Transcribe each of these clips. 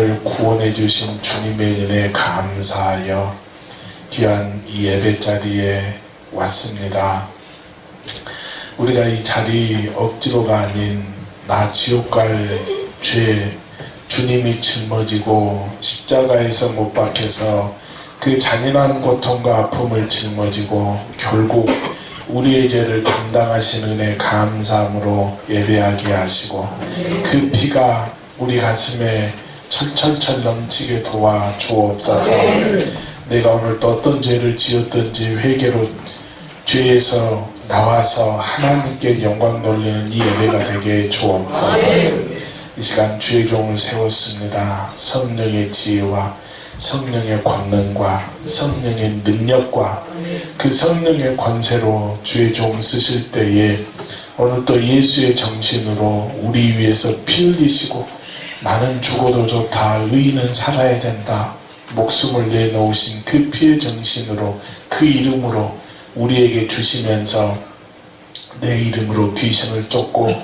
나를 구원해 주신 주님의 은혜에 감사하여 귀한 이 예배 자리에 왔습니다. 우리가 이 자리 억지로가 아닌 나 지옥 갈 죄 주님이 짊어지고 십자가에서 못 박혀서 그 잔인한 고통과 아픔을 짊어지고 결국 우리의 죄를 담당하신 은혜 감사함으로 예배하게 하시고 그 피가 우리 가슴에 철철철 넘치게 도와 주옵소서. 내가 오늘 또 어떤 죄를 지었든지 회개로 죄에서 나와서 하나님께 영광 돌리는 이 예배가 되게 주옵소서. 이 시간 주의 종을 세웠습니다. 성령의 지혜와 성령의 권능과 성령의 능력과 그 성령의 권세로 주의 종 쓰실 때에 오늘 또 예수의 정신으로 우리 위해서 피 흘리시고 나는 죽어도 좋다, 의인은 살아야 된다, 목숨을 내놓으신 그 피의 정신으로 그 이름으로 우리에게 주시면서 내 이름으로 귀신을 쫓고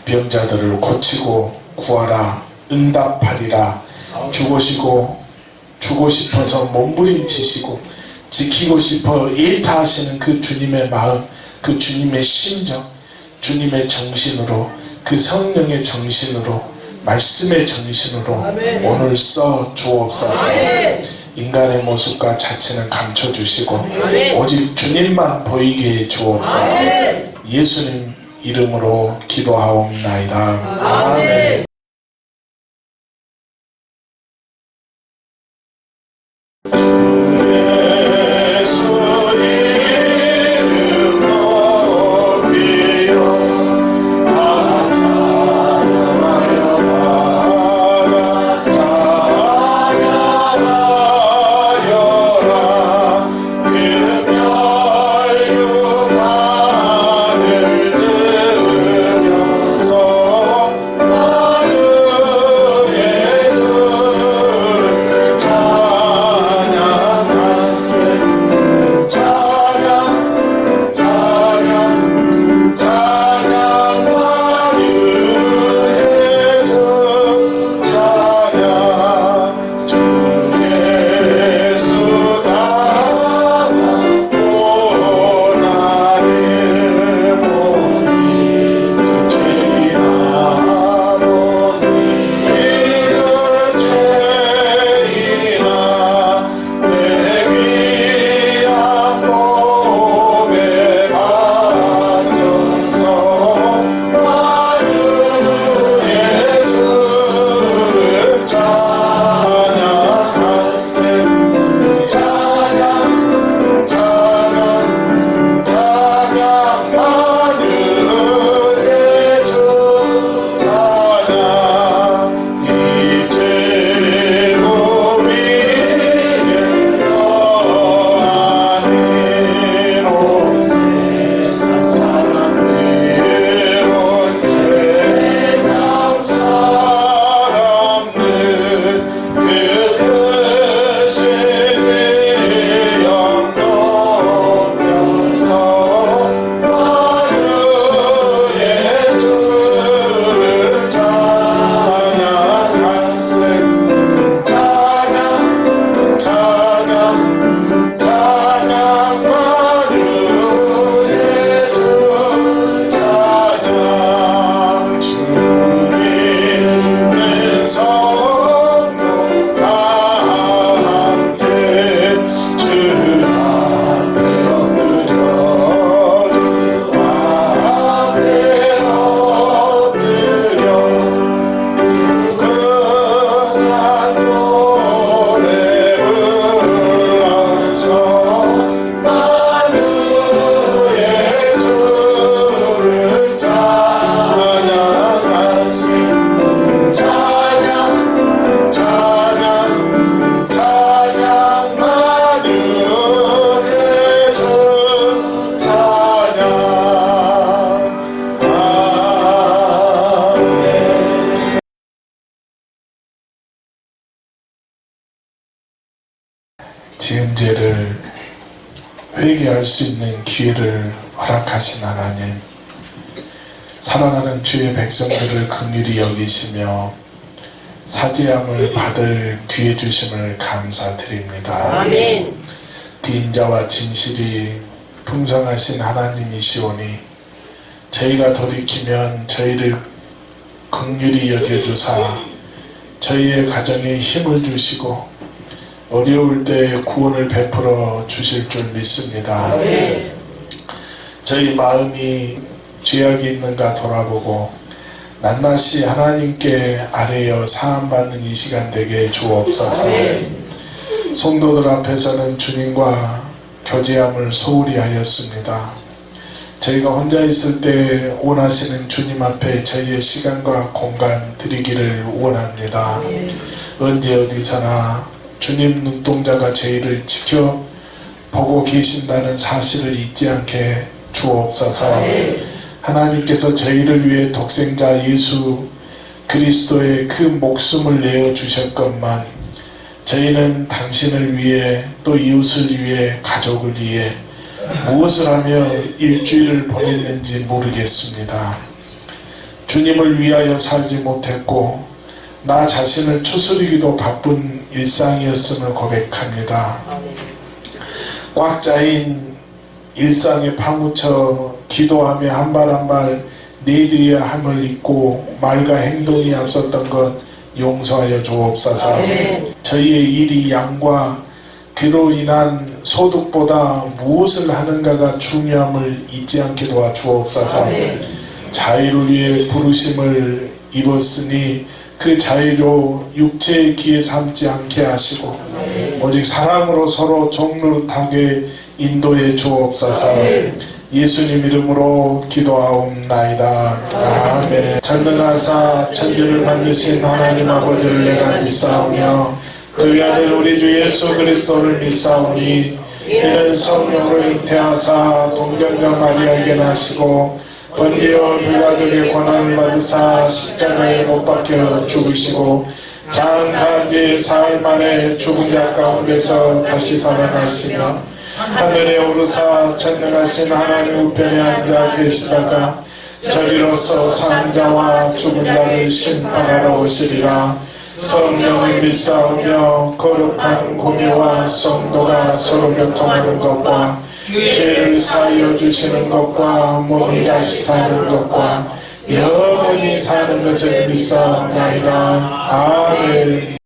병자들을 고치고 구하라, 응답하리라, 주고 싶어서 몸부림치시고 지키고 싶어 일타하시는 그 주님의 마음, 그 주님의 심정, 주님의 정신으로, 그 성령의 정신으로, 말씀의 정신으로 오늘 써 주옵소서. 인간의 모습과 자체는 감춰주시고 오직 주님만 보이게 해 주옵소서. 예수님 이름으로 기도하옵나이다. 아멘. 지은 죄를 회개할 수 있는 기회를 허락하신 하나님, 사랑하는 주의 백성들을 긍휼히 여기시며 사죄함을 받을 귀해 주심을 감사드립니다. 아멘. 비인자와 진실이 풍성하신 하나님이시오니 저희가 돌이키면 저희를 긍휼히 여겨주사 저희의 가정에 힘을 주시고 어려울 때 구원을 베풀어 주실 줄 믿습니다. 아멘. 저희 마음이 죄악이 있는가 돌아보고 낱낱이 하나님께 아뢰어 사함받는 이 시간 되게 주옵소서. 성도들 앞에서는 주님과 교제함을 소홀히 하였습니다. 저희가 혼자 있을 때 원하시는 주님 앞에 저희의 시간과 공간 드리기를 원합니다. 언제 어디서나 주님 눈동자가 저희를 지켜보고 계신다는 사실을 잊지 않게 주옵소서. 하나님께서 저희를 위해 독생자 예수 그리스도의 그 목숨을 내어 주셨건만 저희는 당신을 위해 또 이웃을 위해 가족을 위해 무엇을 하며 일주일을 보냈는지 모르겠습니다. 주님을 위하여 살지 못했고 나 자신을 추스리기도 바쁜 일상이었음을 고백합니다. 꽉 짜인 일상에 파묻혀 기도하며 한 발 한 발 내드려야 함을 잊고 말과 행동이 앞섰던 것 용서하여 주옵소서. 저희의 일이 양과 그로 인한 소득보다 무엇을 하는가가 중요함을 잊지 않게 도와주옵소서. 자유를 위해 부르심을 입었으니 그 자유로 육체의 기에 삼지 않게 하시고 오직 사랑으로 서로 종노릇하게 인도해 주옵소서. 예수님 이름으로 기도하옵나이다. 아멘. 전능하사 천지를 만드신 하나님 아버지를 내가 믿사오며 그의 아들 우리 주 예수 그리스도를 믿사오니 이는 성령으로 잉태하사 동정녀 마리아에게 나시고 번디오 빌라도에게 권한을 받으사 십자가에 못 박혀 죽으시고 장사한 지 사흘 만에 죽은 자 가운데서 다시 살아나시며 하늘에 오르사 전능하신 하나님 우편에 앉아 계시다가 저리로서 산자와 죽은 자를 심판하러 오시리라. 성령을 믿사오며 거룩한 공예와 성도가 서로 교통하는 것과 죄를 사하여 주시는 것과 몸이 다시 사는 것과 영원히 사는 것을 믿사옵나이다. 아멘.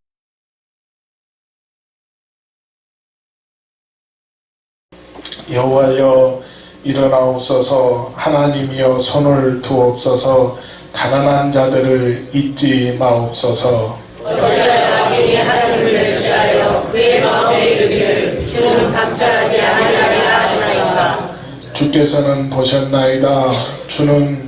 여호와여 일어나옵소서. 하나님이여 손을 두옵소서. 가난한 자들을 잊지 마옵소서. 어찌하여 악인이 하나님을 멸시하여 그의 마음에 이르기를 주는 감찰하지 아니하리라 하시나이까. 주께서는 보셨나이다. 주는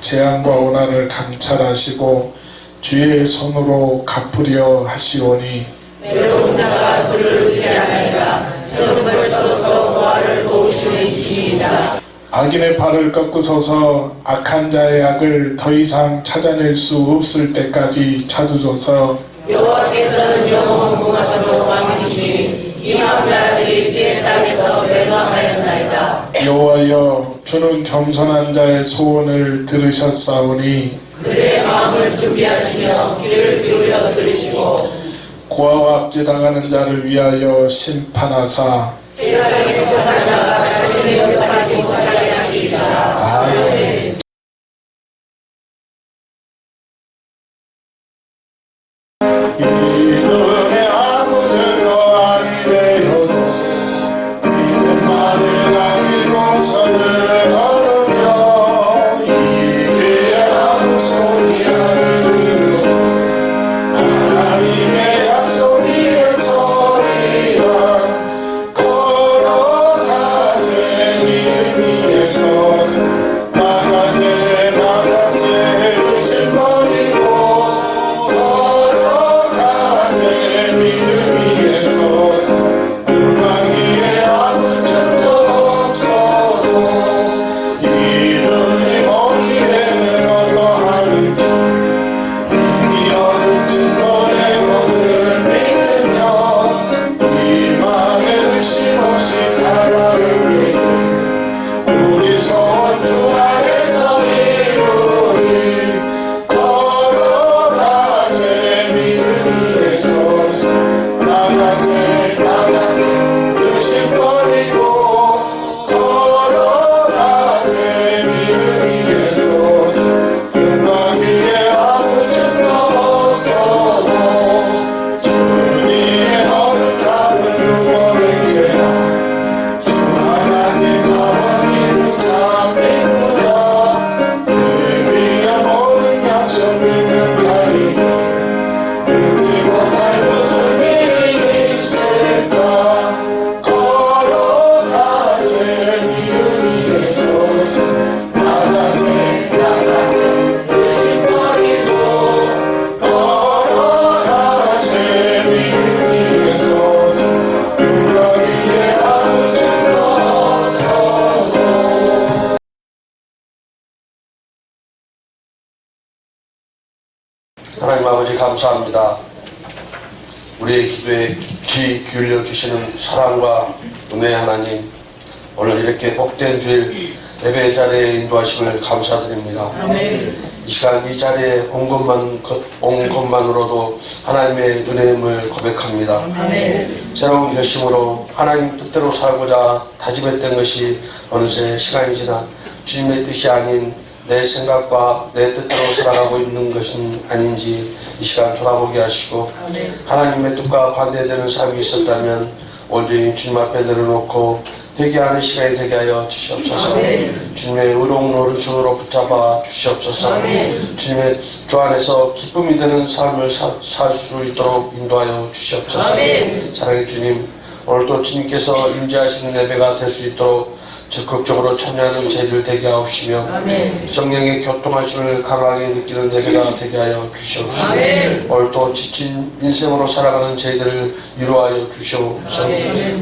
재앙과 고난을 감찰하시고 주의 손으로 갚으려 하시오니 외로운 자가 주를 의지 않나이다. 저는 벌써부터 보아를 도우시는 이시이다. 악인의 발을 꺾으소서. 악한 자의 악을 더 이상 찾아낼 수 없을 때까지 찾으소서. 여호와께서는 영원 무궁하도록 왕이시니 이방 나라들이 그의 땅에서 멸망하였나이다. 여호와여 주는 겸손한 자의 소원을 들으셨사오니 그들의 마음을 준비하시며 귀를 기울여 들으시고 고아와 압제당하는 자를 위하여 심판하사 세상에서 착한 자가 자신의 격하지 못하게 하시리라. 아멘. 이름의 아무들로 아니래요 이는 말을 가지고 선을 걸으며 이게 아무 소리를 들으며 하나님의 약속의 소리라 걸어가세요. 감사합니다. 우리의 기도에 귀 기울여 주시는 사랑과 은혜의 하나님, 오늘 이렇게 복된 주일 예배 자리에 인도하심을 감사드립니다. 이 시간 이 자리에 온 것만으로도 하나님의 은혜임을 고백합니다. 새로운 결심으로 하나님 뜻대로 살고자 다짐했던 것이 어느새 시간이 지나 주님의 뜻이 아닌 내 생각과 내 뜻대로 살아가고 있는 것은 아닌지 이 시간 돌아보게 하시고, 하나님의 뜻과 반대되는 삶이 있었다면 온전히 주님 앞에 내려놓고 회개하는 시간이 되게 하여 주시옵소서. 주님의 의로운 오른손으로 붙잡아 주시옵소서. 주님의 주 안에서 기쁨이 되는 삶을 살 수 있도록 인도하여 주시옵소서. 사랑의 주님, 오늘도 주님께서 임재하시는 예배가 될 수 있도록 적극적으로 참여하는 저희들 되게 하옵시며, 성령의 교통하심을 강하게 느끼는 예배가 되게 하여 주시옵시고, 오늘도 지친 인생으로 살아가는 저희들을 위로하여 주시옵소서.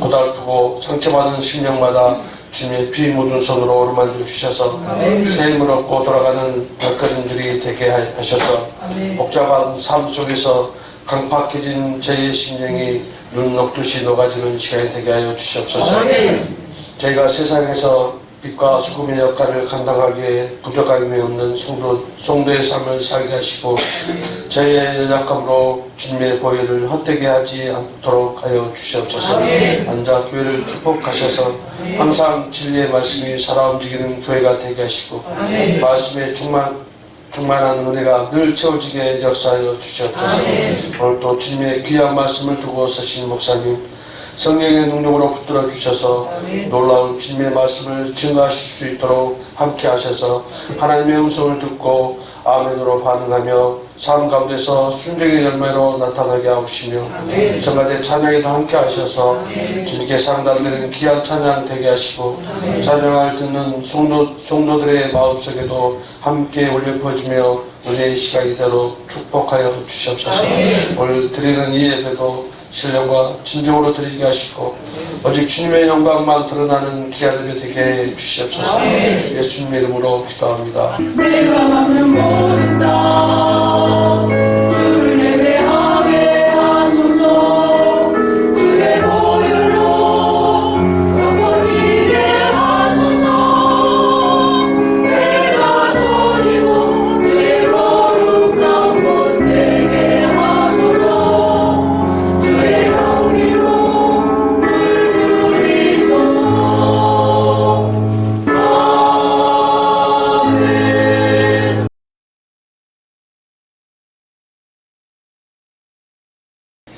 고달프고 상처받은 심령마다 주님의 피 묻은 손으로 어루만져 주셔서 새 힘을 얻고 돌아가는 발걸음들이 되게 하셔서, 복잡한 삶 속에서 강팍해진 저희의 심령이 눈 녹듯이 녹아지는 시간이 되게 하여 주시옵소서. 저희가 세상에서 빛과 소금의 역할을 감당하기에 부족함이 없는 성도의 삶을 살게 하시고, 저희의 연약함으로 주님의 보혈을 헛되게 하지 않도록 하여 주시옵소서. 앉아 교회를 축복하셔서 항상 진리의 말씀이 살아 움직이는 교회가 되게 하시고, 말씀에 충만한 은혜가 늘 채워지게 역사하여 주시옵소서. 오늘 또 주님의 귀한 말씀을 두고 서신 목사님, 성령의 능력으로 붙들어 주셔서 놀라운 주님의 말씀을 증거하실 수 있도록 함께 하셔서 하나님의 음성을 듣고 아멘으로 반응하며 삶 가운데서 순종의 열매로 나타나게 하시며, 성가대 찬양에도 함께 하셔서 주님께 상달되는 귀한 찬양 되게 하시고, 찬양을 듣는 성도들의 마음속에도 함께 울려 퍼지며 은혜의 시간이 되도록 축복하여 주시옵소서. 오늘 드리는 이 예배도 신령과 진정으로 드리게 하시고, 오직 주님의 영광만 드러나는 귀한 예배 되게 해 주시옵소서. 예수님의 이름으로 기도합니다. 내가 막는 모든 땅 주를 예배하게 하소서. 주의 보혈로 덮어지게 하소서. 내가 소리고 주의 거룩한 곳 되게 하소서. 주의 경기로 물들이소서. 아멘.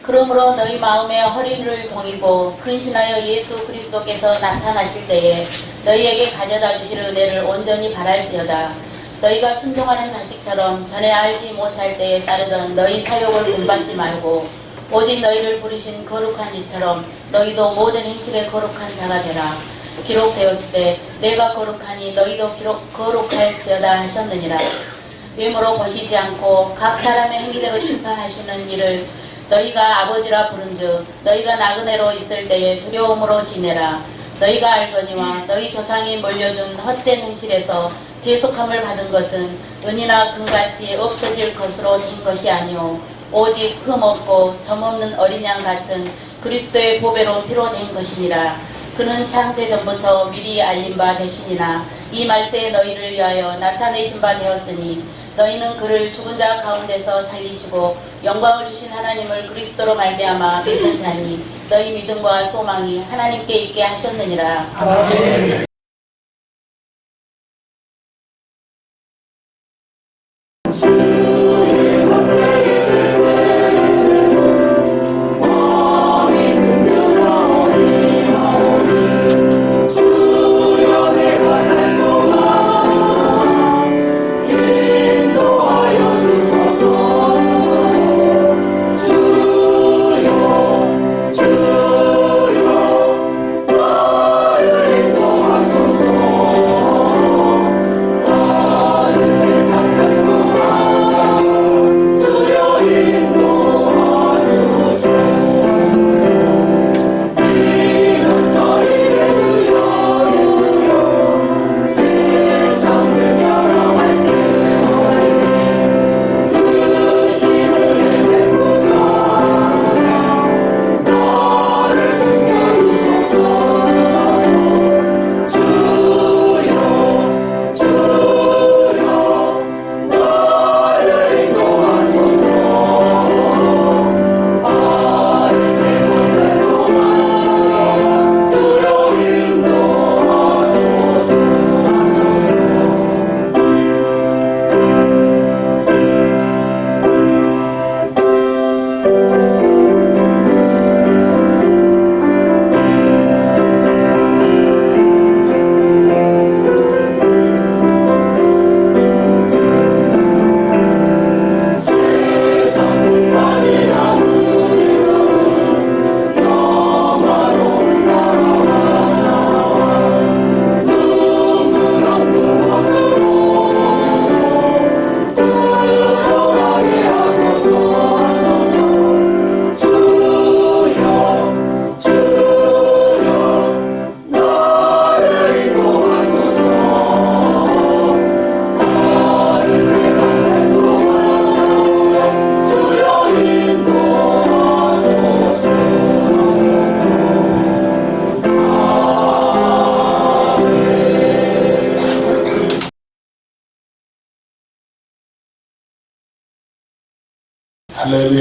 그러므로 너희 마음에 허리를 동이고 근신하여 예수 그리스도께서 나타나실 때에 너희에게 가져다 주실 은혜를 온전히 바랄지어다. 너희가 순종하는 자식처럼 전에 알지 못할 때에 따르던 너희 사욕을 본받지 말고, 오직 너희를 부르신 거룩한 이처럼 너희도 모든 행실에 거룩한 자가 되라. 기록되었을 때 내가 거룩하니 너희도 거룩할지어다 하셨느니라. 외모로 보시지 않고 각 사람의 행위대로 심판하시는 이를 너희가 아버지라 부른즉 너희가 나그네로 있을 때에 두려움으로 지내라. 너희가 알거니와 너희 조상이 물려준 헛된 행실에서 계속함을 받은 것은 은이나 금같이 없어질 것으로 된 것이 아니오 오직 흠없고 점없는 어린 양 같은 그리스도의 보배로 피로 된 것이니라. 그는 창세 전부터 미리 알린 바 되시니나 이 말세에 너희를 위하여 나타내신 바 되었으니, 너희는 그를 죽은 자 가운데서 살리시고 영광을 주신 하나님을 그리스도로 말미암아 믿는 자니 너희 믿음과 소망이 하나님께 있게 하셨느니라. 아멘. 주여 나를 인도하소서.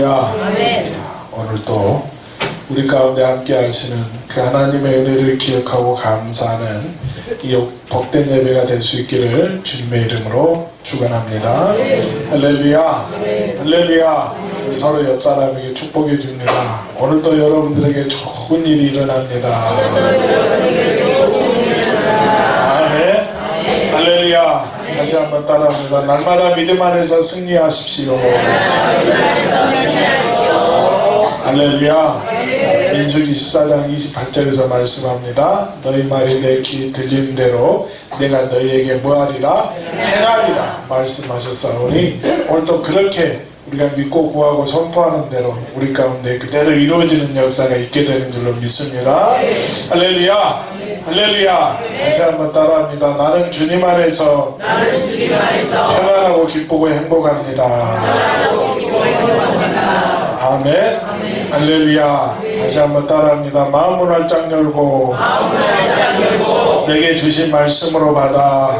할렐루야. 아멘. 오늘도 우리 가운데 함께 하시는 그 하나님의 은혜를 기억하고 감사하는 이 복된 예배가 될 수 있기를 주님의 이름으로 축원합니다. 할렐루야. 할렐루야. 우리 서로 옆 사람에게 축복해 줍니다. 오늘도 여러분들에게 좋은 일이 일어납니다. 아멘. 할렐루야. 다시 한번 따라합니다. 날마다 믿음 안에서 승리하십시오. 할렐루야. 민수기 14장 28절에서 말씀합니다. 너희 말이 내 귀에 들리는 대로 내가 너희에게 뭐하리라? 행하리라 말씀하셨사오니 오늘도 그렇게 우리가 믿고 구하고 선포하는 대로 우리 가운데 그대로 이루어지는 역사가 있게 되는 줄로 믿습니다. 할렐루야. 할렐루야. 다시 한번 따라합니다. 나는 주님 안에서 평안하고 기쁘고 행복합니다. 아멘. 할렐루야. 다시 한번 따라합니다. 마음을 활짝 열고 내게 주신 말씀으로 받아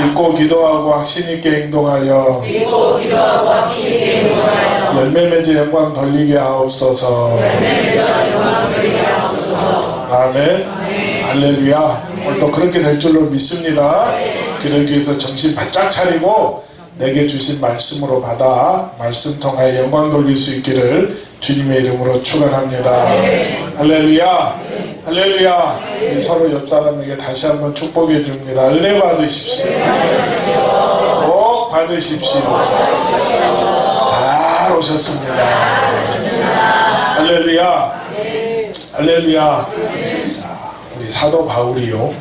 믿고 기도하고 확신 있게 행동하여 열매 맺은 영광 돌리게 하옵소서. 아멘. 할렐루야. 오늘도 그렇게 될 줄로 믿습니다. 그러기 위해서 정신 바짝 차리고 내게 주신 말씀으로 받아 말씀 통하여 영광 돌릴 수 있기를 주님의 이름으로 축원합니다. 할렐루야. 할렐루야. 서로 옆 사람에게 다시 한번 축복해 줍니다. 은혜 받으십시오. 꼭 받으십시오. 잘 오셨습니다. 할렐루야. 할렐루야. 자, 우리 사도 바울이요.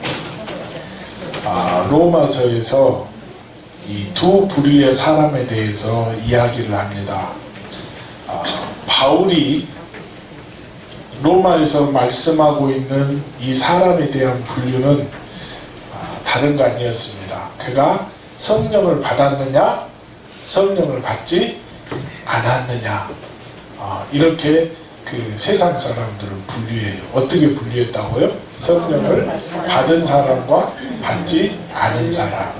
로마서에서 이 두 부류의 사람에 대해서 이야기를 합니다. 바울이 로마에서 말씀하고 있는 이 사람에 대한 분류는 다른 거 아니었습니다. 그가 성령을 받았느냐, 성령을 받지 않았느냐, 이렇게 그 세상 사람들을 분류해요. 어떻게 분류했다고요? 성령을 받은 사람과 받지 않은 사람.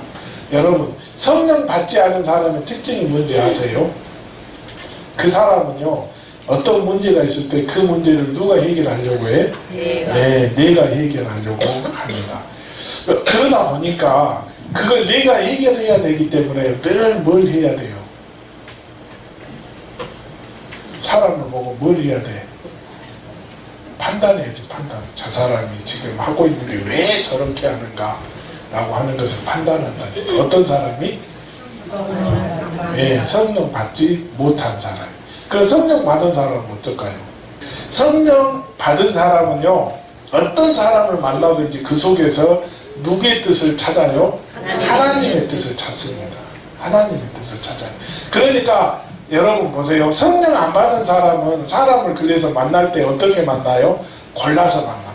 여러분, 성령 받지 않은 사람의 특징이 뭔지 아세요? 그 사람은요, 어떤 문제가 있을 때 그 문제를 누가 해결하려고 해? 내가 해결하려고 합니다. 그러다 보니까 그걸 내가 해결해야 되기 때문에 늘 뭘 해야 돼요? 사람을 보고 뭘 해야 돼? 판단해야지, 판단. 저 사람이 지금 하고 있는 게 왜 저렇게 하는가? 라고 하는 것을 판단한다니. 어떤 사람이? 성령 받지 못한 사람. 그럼 성령 받은 사람은 어떨까요? 성령 받은 사람은요, 어떤 사람을 만나든지 그 속에서 누구의 뜻을 찾아요? 하나님의 뜻을 찾습니다. 하나님의 뜻을 찾아요. 그러니까 여러분 보세요. 성령 안 받은 사람은 사람을 그래서 만날 때 어떻게 만나요? 골라서 만나.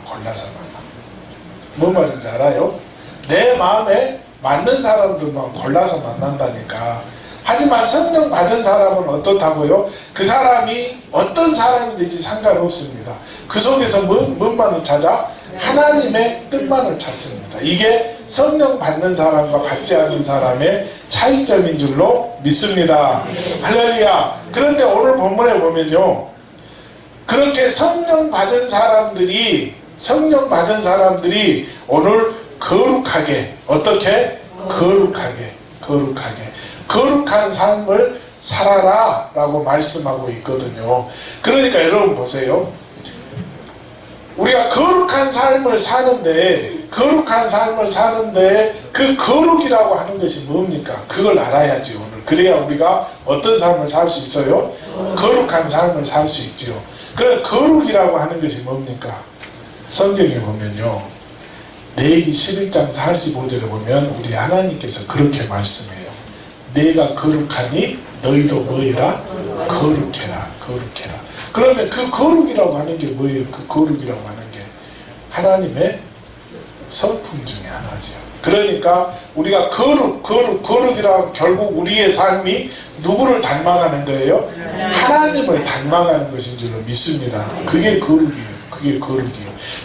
뭔 말인지 알아요? 내 마음에 맞는 사람들만 골라서 만난다니까. 하지만 성령 받은 사람은 어떻다고요? 그 사람이 어떤 사람이든지 상관없습니다. 그 속에서 뭔만을 찾아? 하나님의 뜻만을 찾습니다. 이게 성령 받는 사람과 받지 않는 사람의 차이점인 줄로 믿습니다. 할렐루야. 그런데 오늘 본문에 보면요, 그렇게 성령 받은 사람들이 오늘 거룩하게, 어떻게? 거룩한 삶을 살아라 라고 말씀하고 있거든요. 그러니까 여러분 보세요. 우리가 거룩한 삶을 사는데 그 거룩이라고 하는 것이 뭡니까? 그걸 알아야지 오늘. 그래야 우리가 어떤 삶을 살 수 있어요? 거룩한 삶을 살 수 있지요. 그럼 거룩이라고 하는 것이 뭡니까? 성경에 보면요, 레위기 11장 45절에 보면 우리 하나님께서 그렇게 말씀해요. 내가 거룩하니 너희도 뭐해라? 거룩해라. 그러면 그 거룩이라고 하는 게 뭐예요? 그 거룩이라고 하는 게 하나님의 성품 중에 하나죠. 그러니까 우리가 거룩이라고 결국 우리의 삶이 누구를 닮아가는 거예요? 하나님을 닮아가는 것인 줄로 믿습니다. 그게 거룩이에요.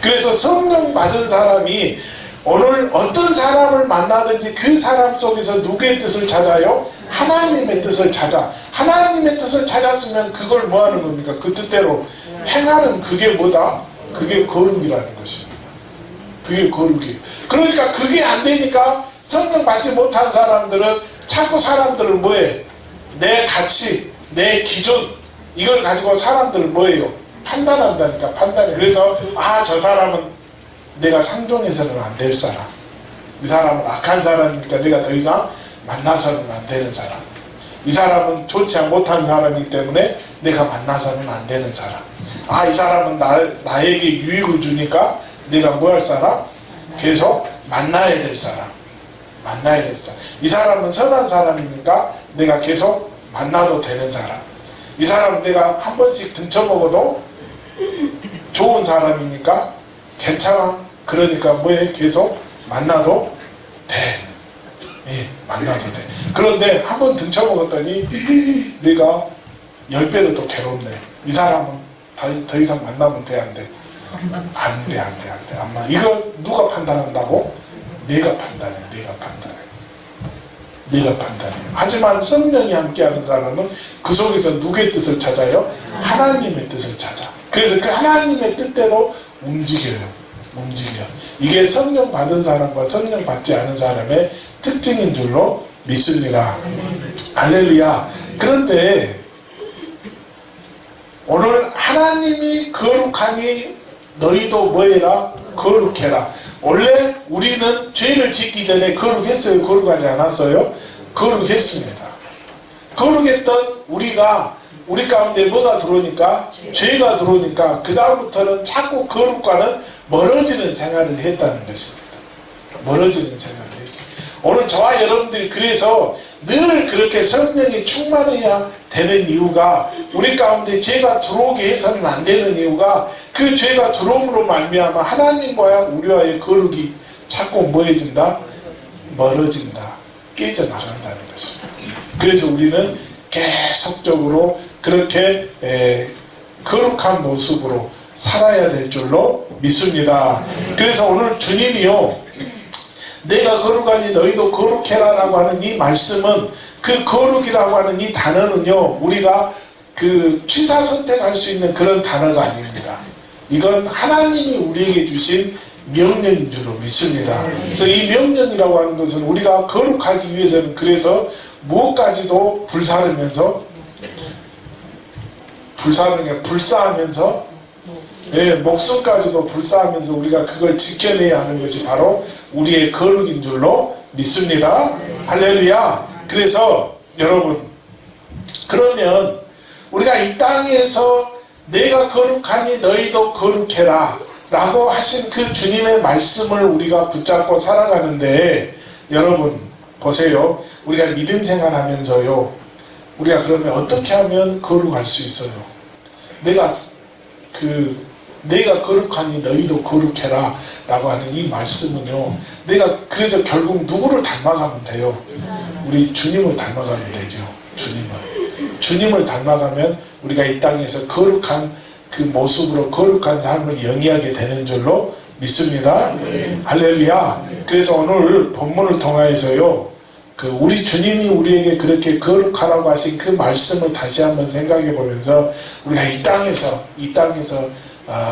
그래서 성령 받은 사람이 오늘 어떤 사람을 만나든지 그 사람 속에서 누구의 뜻을 찾아요? 하나님의 뜻을 찾아. 하나님의 뜻을 찾았으면 그걸 뭐 하는 겁니까? 그 뜻대로 행하는 그게 뭐다? 그게 거룩이라는 것입니다. 그게 거룩이에요. 그러니까 그게 안 되니까 성령 받지 못한 사람들은 자꾸 사람들을 뭐해? 내 가치, 내 기준, 이걸 가지고 사람들을 뭐해요? 판단한다니까, 판단해. 그래서 저 사람은 내가 상종해서는 안 될 사람, 이 사람은 악한 사람이니까 내가 더 이상 만나서는 안 되는 사람, 이 사람은 좋지 못한 사람이기 때문에 내가 만나서는 안 되는 사람, 이 사람은 나에게 유익을 주니까 내가 뭐 할 사람? 계속 만나야 될 사람, 만나야 될 사람. 이 사람은 선한 사람이니까 내가 계속 만나도 되는 사람, 이 사람은 내가 한 번씩 등쳐먹어도 좋은 사람이니까 괜찮아. 그러니까 뭐해? 계속 만나도 돼. 예, 만나도 돼. 그런데 한 번 등쳐먹었더니 내가 10배로 또 괴롭네. 이 사람은 더 이상 만나면 돼, 안 돼? 안 돼. 아마 이걸 누가 판단한다고? 내가 판단해. 내가 판단해. 하지만 성령이 함께하는 사람은 그 속에서 누구의 뜻을 찾아요? 하나님의 뜻을 찾아. 그래서 그 하나님의 뜻대로 움직여요. 이게 성령 받은 사람과 성령 받지 않은 사람의 특징인 줄로 믿습니다. 할렐루야. 그런데 오늘 하나님이 거룩하니 너희도 뭐해라? 거룩해라. 원래 우리는 죄를 짓기 전에 거룩했어요? 거룩하지 않았어요? 거룩했습니다. 거룩했던 우리가 우리 가운데 뭐가 들어오니까? 죄가 들어오니까 그 다음부터는 자꾸 거룩과는 멀어지는 생활을 했다는 것입니다. 멀어지는 생활을 했어요. 오늘 저와 여러분들이 그래서 늘 그렇게 성령이 충만해야 되는 이유가, 우리 가운데 죄가 들어오게 해서는 안 되는 이유가, 그 죄가 들어옴으로 말미암아 하나님과의 우리와의 거룩이 자꾸 뭐해진다? 멀어진다. 깨져나간다는 것입니다. 그래서 우리는 계속적으로 그렇게 거룩한 모습으로 살아야 될 줄로 믿습니다. 그래서 오늘 주님이요, 내가 거룩하니 너희도 거룩해라 라고 하는 이 말씀은, 그 거룩이라고 하는 이 단어는요, 우리가 그 취사 선택할 수 있는 그런 단어가 아닙니다. 이건 하나님이 우리에게 주신 명령인 줄로 믿습니다. 그래서 이 명령이라고 하는 것은 우리가 거룩하기 위해서는, 그래서 무엇까지도 불사하면서 목숨까지도 불사하면서 우리가 그걸 지켜내야 하는 것이 바로 우리의 거룩인 줄로 믿습니다. 할렐루야. 그래서 여러분, 그러면 우리가 이 땅에서 내가 거룩하니 너희도 거룩해라 라고 하신 그 주님의 말씀을 우리가 붙잡고 살아가는데, 여러분 보세요. 우리가 믿음 생활하면서요, 우리가 그러면 어떻게 하면 거룩할 수 있어요? 내가 거룩하니 너희도 거룩해라 라고 하는 이 말씀은요, 내가 그래서 결국 누구를 닮아가면 돼요? 우리 주님을 닮아가면 되죠. 주님을 닮아가면 우리가 이 땅에서 거룩한 그 모습으로 거룩한 삶을 영위하게 되는 줄로 믿습니다. 할렐루야. 그래서 오늘 본문을 통하여서요, 우리 주님이 우리에게 그렇게 거룩하라고 하신 그 말씀을 다시 한번 생각해 보면서, 우리가 이 땅에서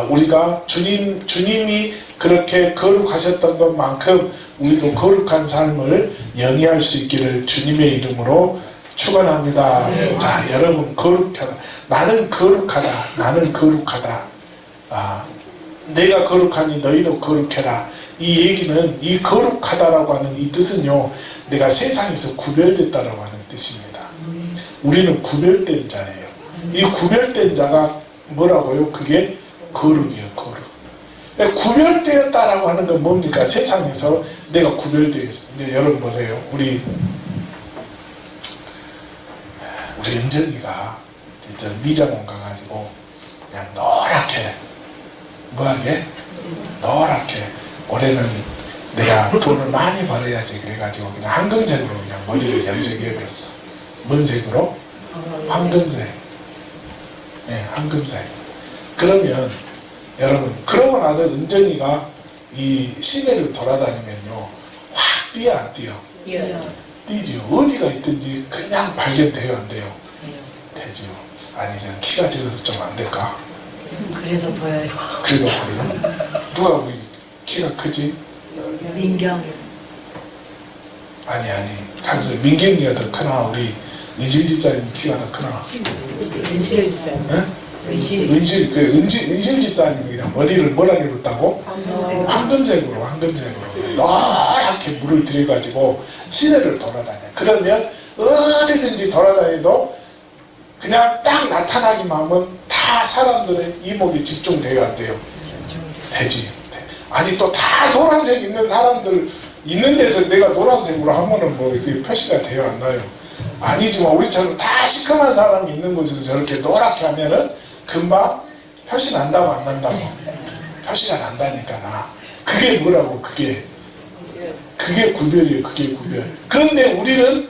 우리가 주님이 그렇게 거룩하셨던 것만큼 우리도 거룩한 삶을 영위할 수 있기를 주님의 이름으로 축원합니다. 자, 여러분, 거룩하다. 나는 거룩하다. 내가 거룩하니 너희도 거룩해라. 이 얘기는, 이 거룩하다라고 하는 이 뜻은요, 내가 세상에서 구별됐다라고 하는 뜻입니다. 우리는 구별된 자예요. 이 구별된 자가 뭐라고요? 그게 거룩이에요. 거룩. 구별되었다라고 하는 건 뭡니까? 세상에서 내가 구별되어 있습니다. 여러분 보세요. 우리 은정이가 진짜 미장원 가가지고 그냥 노랗게 올해는 내가 돈을 많이 벌어야지 그래가지고 그냥 황금색으로 그냥 머리를 염색해버렸어. 뭔 색으로? 황금색. 네, 황금색. 그러면 여러분, 그러고 나서 은정이가 이 시내를 돌아다니면요, 확 뛰어 안 뛰어? 띄지요. 어디가 있든지 그냥 발견돼요, 안 돼요? 되지요. 아니, 저는 키가 작아서 좀 안 될까? 그래도 보여요. 그래도 보여요. 누가 우리 키가 크지? 민경. 아니, 가면서 민경이가 더 크나? 우리 은실 집사님 키가 더 크나? 은실. 응? 은실. 은실 집사님이 그냥 머리를 뭐라 입었다고? 황금색으로 노랗게 물을 들여가지고 시내를 돌아다녀. 그러면 어디든지 돌아다녀도 그냥 딱 나타나기만 하면 다 사람들의 이목이 집중돼야 안 돼요. 되지. 아니 또 다 노란색 있는 사람들 있는 데서 내가 노란색으로 하면은 뭐 이게 표시가 돼요, 안 나요? 아니지만 우리처럼 다 시커먼 사람이 있는 곳에서 저렇게 노랗게 하면은 금방 표시 난다고 안 난다고? 표시가 난다니까 나. 그게 뭐라고? 그게 구별이에요. 그게 구별. 그런데 우리는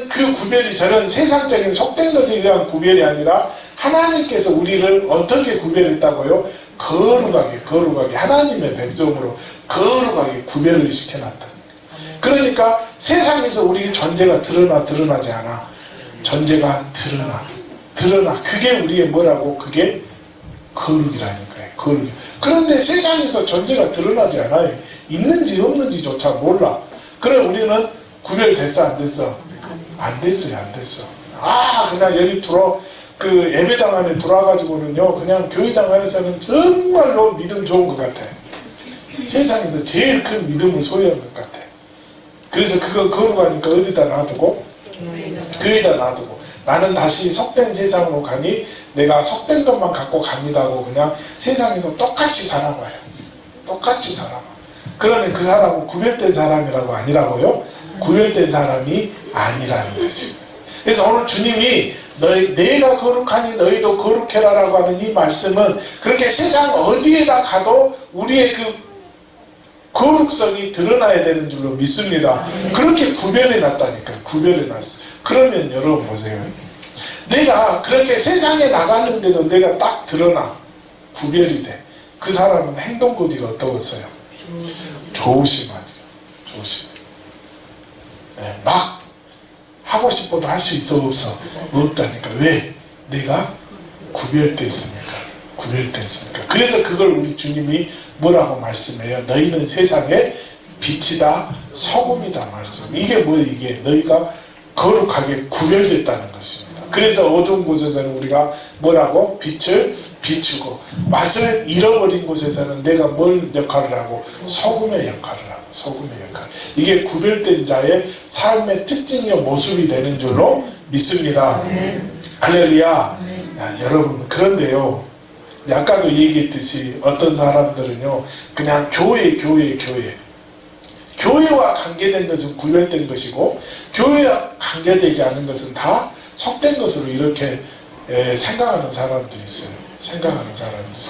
그 구별이 저런 세상적인 속된 것에 의한 구별이 아니라 하나님께서 우리를 어떻게 구별했다고요? 거룩하게 하나님의 백성으로 거룩하게 구별을 시켜놨다. 그러니까 세상에서 우리 존재가 드러나지 않아. 존재가 드러나. 그게 우리의 뭐라고? 그게 거룩이라니까요. 거룩. 그런데 세상에서 존재가 드러나지 않아요. 있는지 없는지조차 몰라. 그래 우리는 구별됐어, 안 됐어? 안 됐어. 그냥 여기 그 예배당 안에 들어와가지고는요, 그냥 교회당 안에서는 정말로 믿음 좋은 것 같아요. 세상에서 제일 큰 믿음을 소유한 것 같아요. 그래서 그거 거룩하니까 어디다 놔두고? 교회에다 놔두고. 나는 다시 속된 세상으로 가니 내가 속된 것만 갖고 갑니다 하고 그냥 세상에서 똑같이 살아봐요. 똑같이 살아봐. 그러면 그 사람은 구별된 사람이라고 아니라고요? 구별된 사람이 아니라는 거지. 그래서 오늘 주님이 내가 거룩하니 너희도 거룩해라라고 하는 이 말씀은 그렇게 세상 어디에다 가도 우리의 그 거룩성이 드러나야 되는 줄로 믿습니다. 그렇게 구별해 놨다니까요. 구별해 놨어. 그러면 여러분 보세요. 내가 그렇게 세상에 나갔는데도 내가 딱 드러나. 구별이 돼. 그 사람은 행동거지가 어떠겠어요? 조심하죠. 네, 막 하고 싶어도 할 수 있어 없어? 없다니까. 왜? 내가 구별됐으니까. 그래서 그걸 우리 주님이 뭐라고 말씀해요? 너희는 세상의 빛이다, 소금이다 말씀. 이게 뭐예요? 이게 너희가 거룩하게 구별됐다는 것입니다. 그래서 어두운 곳에서는 우리가 뭐라고? 빛을 비추고, 맛을 잃어버린 곳에서는 내가 뭘 역할을 하고? 소금의 역할을 하고. 이게 구별된 자의 삶의 특징이요 모습이 되는 줄로 믿습니다. 할렐루야. 여러분, 그런데요, 아까도 얘기했듯이 어떤 사람들은요, 그냥 교회와 관계된 것은 구별된 것이고, 교회와 관계되지 않은 것은 다 속된 것으로 이렇게 생각하는 사람들이 있어요.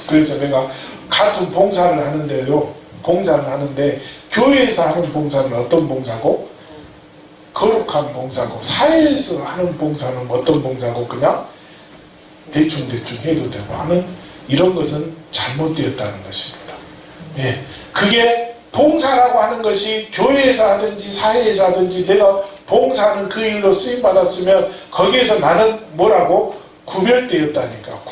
그래서 내가 같은 봉사를 하는데 교회에서 하는 봉사는 어떤 봉사고, 거룩한 봉사고, 사회에서 하는 봉사는 어떤 봉사고, 그냥 대충 해도 되고 하는 이런 것은 잘못되었다는 것입니다. 예, 그게 봉사라고 하는 것이 교회에서 하든지 사회에서 하든지 내가 봉사하는 그 일로 쓰임받았으면 거기에서 나는 뭐라고? 구별되었다니까.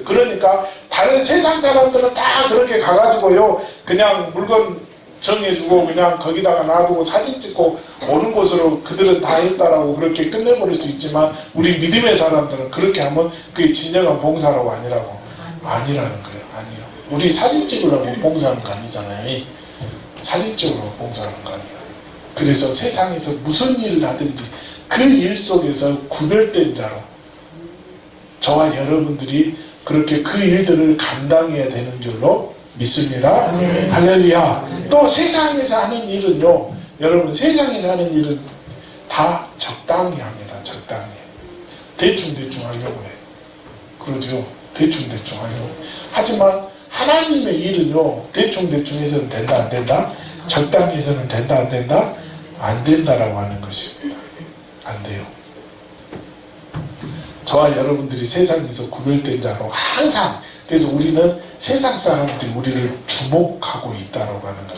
그러니까 다른 세상 사람들은 다 그렇게 가가지고요, 그냥 물건 정해주고 그냥 거기다가 놔두고 사진 찍고 오는 곳으로 그들은 다 했다라고 그렇게 끝내버릴 수 있지만, 우리 믿음의 사람들은 그렇게 하면 그게 진정한 봉사라고 아니라는 거예요. 아니요. 우리 사진 찍으려고 봉사하는 거 아니잖아요. 사진 찍으려고 봉사하는 거 아니에요. 그래서 세상에서 무슨 일을 하든지 그 일 속에서 구별된 자로 저와 여러분들이 그렇게 그 일들을 감당해야 되는 줄로 믿습니다. 할렐루야. 또 세상에서 하는 일은요, 여러분, 세상에서 하는 일은 다 적당히 합니다. 적당히. 대충 하려고 해. 그러죠. 대충 하려고. 하지만 하나님의 일은요, 대충 해서는 된다, 안 된다? 적당히 해서는 된다, 안 된다? 안 된다라고 하는 것입니다. 안 돼요. 저와 여러분들이 세상에서 구별된 자로 항상, 그래서 우리는 세상 사람들이 우리를 주목하고 있다라고 하는 것.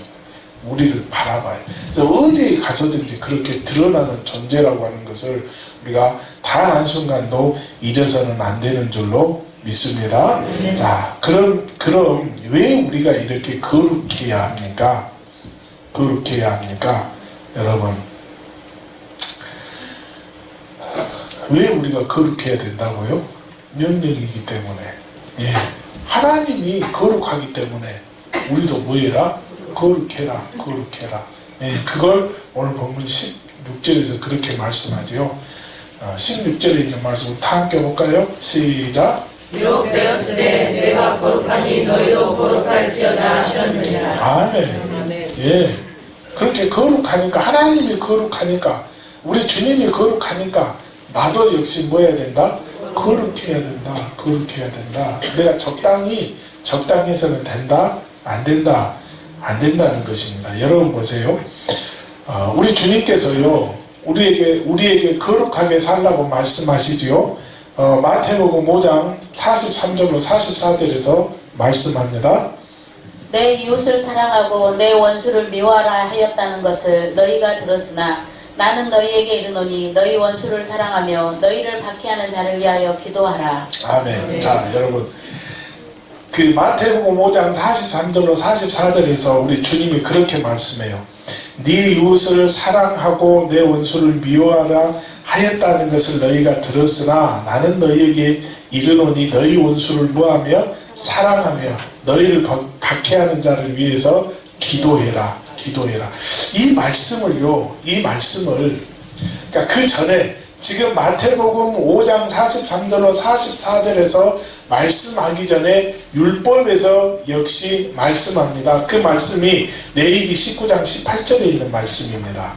우리를 바라봐요. 그래서 어디에 가서든지 그렇게 드러나는 존재라고 하는 것을 우리가 단 한순간도 잊어서는 안 되는 줄로 믿습니다. 자, 그럼 왜 우리가 이렇게 거룩해야 합니까? 거룩해야 합니까? 여러분, 왜 우리가 거룩해야 된다고요? 명령이기 때문에. 예. 하나님이 거룩하기 때문에 우리도 뭐해라? 거룩해라, 거룩해라. 예. 그걸 오늘 본문 16절에서 그렇게 말씀하지요. 16절에 있는 말씀 다 함께 볼까요? 시작. 비록 되었으되 내가 거룩하니 너희도 거룩할지어다 하셨느니라. 아멘. 예. 그렇게 거룩하니까, 하나님이 거룩하니까, 우리 주님이 거룩하니까 나도 역시 뭐 해야 된다? 거룩해야 된다. 거룩해야 된다. 내가 적당히 해서는 된다? 안 된다? 안 된다는 것입니다. 여러분 보세요. 우리 주님께서요, 우리에게 거룩하게 살라고 말씀하시지요. 마태복음 5장 43절로 44절에서 말씀합니다. 내 이웃을 사랑하고 내 원수를 미워하라 하였다는 것을 너희가 들었으나 나는 너희에게 이르노니 너희 원수를 사랑하며 너희를 박해하는 자를 위하여 기도하라. 아멘. 자, 여러분, 그 마태복음 5장 43절로 44절에서 우리 주님이 그렇게 말씀해요. 네 이웃을 사랑하고 내 원수를 미워하라 하였다는 것을 너희가 들었으나 나는 너희에게 이르노니 너희 원수를 뭐하며 사랑하며 너희를 박해하는 자를 위해서 기도해라. 기도해라. 이 말씀을 그러니까 그 전에 지금 마태복음 5장 43절로 44절에서 말씀하기 전에 율법에서 역시 말씀합니다. 그 말씀이 레위기 19장 18절에 있는 말씀입니다.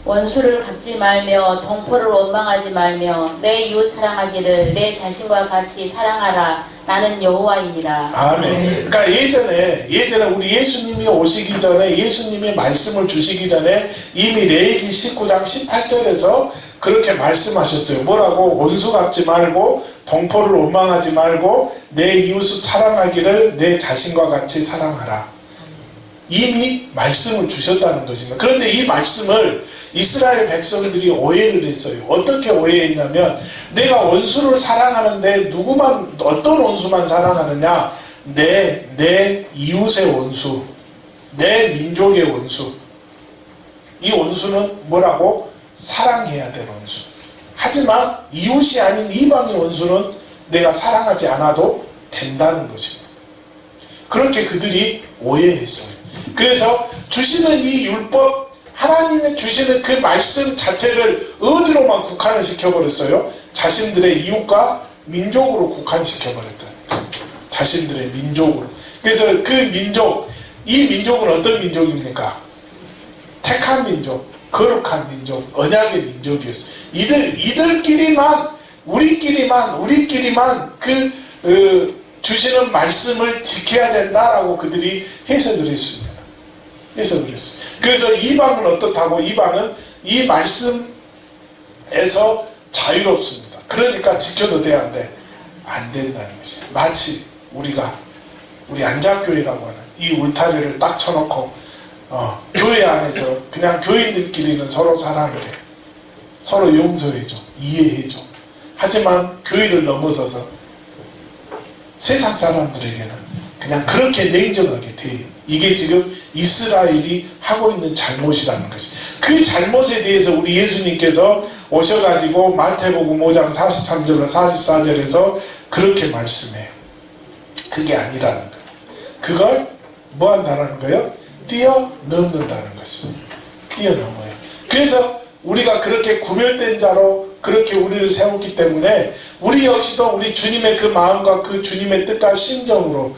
원수를 갚지 말며 동포를 원망하지 말며 내 이웃 사랑하기를 내 자신과 같이 사랑하라. 나는 여호와이니라. 아멘. 그러니까 예전에 우리 예수님이 오시기 전에, 예수님이 말씀을 주시기 전에 이미 레위기 19장 18절에서 그렇게 말씀하셨어요. 뭐라고? 원수 갚지 말고 동포를 원망하지 말고 내 이웃을 사랑하기를 내 자신과 같이 사랑하라. 이미 말씀을 주셨다는 것입니다. 그런데 이 말씀을 이스라엘 백성들이 오해를 했어요. 어떻게 오해했냐면 내가 원수를 사랑하는데 어떤 원수만 사랑하느냐? 내 이웃의 원수, 내 민족의 원수. 이 원수는 뭐라고? 사랑해야 될 원수. 하지만 이웃이 아닌 이방의 원수는 내가 사랑하지 않아도 된다는 것입니다. 그렇게 그들이 오해했어요. 그래서 주시는 이 율법, 하나님의 주시는 그 말씀 자체를 어디로만 국한을 시켜버렸어요? 자신들의 이웃과 민족으로 국한시켜버렸다. 자신들의 민족으로. 그래서 그 민족, 이 민족은 어떤 민족입니까? 택한 민족, 거룩한 민족, 언약의 민족이었어요. 우리끼리만 주시는 말씀을 지켜야 된다라고 그들이 해석을 했습니다. 그래서 이방은 어떻다고? 이방은 이 말씀에서 자유롭습니다. 그러니까 지켜도 돼, 안 돼? 안 된다는 것이에요. 마치 우리 안작교회라고 하는 이 울타리를 딱 쳐놓고 교회 안에서 그냥 교인들끼리는 서로 사랑을 해. 서로 용서해줘. 이해해줘. 하지만 교회를 넘어서서 세상 사람들에게는 그냥 그렇게 냉정하게 돼요. 이게 지금 이스라엘이 하고 있는 잘못이라는 것이. 그 잘못에 대해서 우리 예수님께서 오셔가지고 마태복음 5장 43절로 44절에서 그렇게 말씀해요. 그게 아니라는 거예요. 그걸 뭐 한다는 거예요? 뛰어넘는다는 것이죠. 뛰어넘어요. 그래서 우리가 그렇게 구별된 자로 그렇게 우리를 세웠기 때문에 우리 역시도 우리 주님의 그 마음과 그 주님의 뜻과 심정으로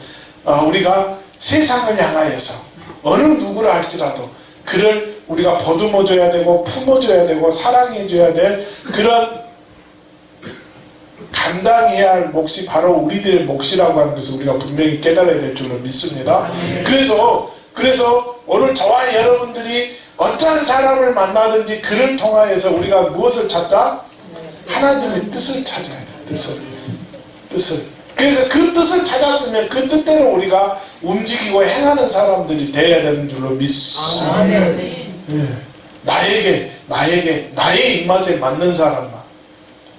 우리가 세상을 향하여서 어느 누구라 할지라도 그를 우리가 보듬어줘야 되고 품어줘야 되고 사랑해줘야 될 그런 감당해야 할 몫이 바로 우리들의 몫이라고 하는 것을 우리가 분명히 깨달아야 될 줄로 믿습니다. 그래서 오늘 저와 여러분들이 어떠한 사람을 만나든지 그를 통하여서 우리가 무엇을 찾자? 하나님의 뜻을 찾아야 돼. 뜻을. 그래서 그 뜻을 찾았으면 그 뜻대로 우리가 움직이고 행하는 사람들이 되어야 되는 줄로 믿습니다. 예. 나의 입맛에 맞는 사람만.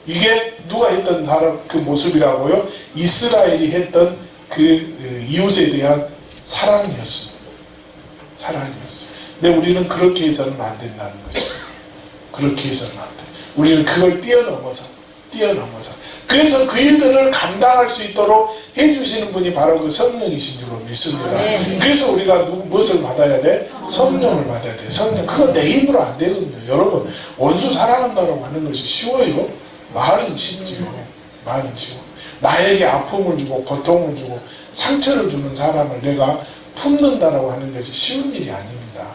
이게 누가 했던 사람 그 모습이라고요? 이스라엘이 했던 그 이웃에 대한 사랑이었습니다. 사랑이었어요. 근데 우리는 그렇게 해서는 안 된다는 것입니다. 그렇게 해서는 안 돼. 우리는 그걸 뛰어넘어서. 그래서 그 일들을 감당할 수 있도록 해주시는 분이 바로 그 성령이신 줄로 믿습니다. 그래서 우리가 무엇을 받아야 돼? 성령을 받아야 돼. 성령. 그거 내 힘으로 안 되거든요. 여러분, 원수 사랑한다고 하는 것이 쉬워요? 말은 쉽지요. 말은 쉬워. 나에게 아픔을 주고 고통을 주고 상처를 주는 사람을 내가 품는다라고 하는 것이 쉬운 일이 아닙니다.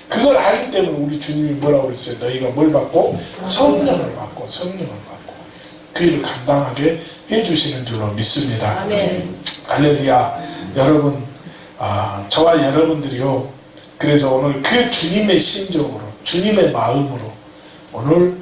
그걸 알기 때문에 우리 주님이 뭐라고 그랬어요? 너희가 뭘 받고? 성령을 받고 그 일을 감당하게 해주시는 줄로 믿습니다. 할렐루야. 여러분, 저와 여러분들이요, 그래서 오늘 그 주님의 심정으로, 주님의 마음으로 오늘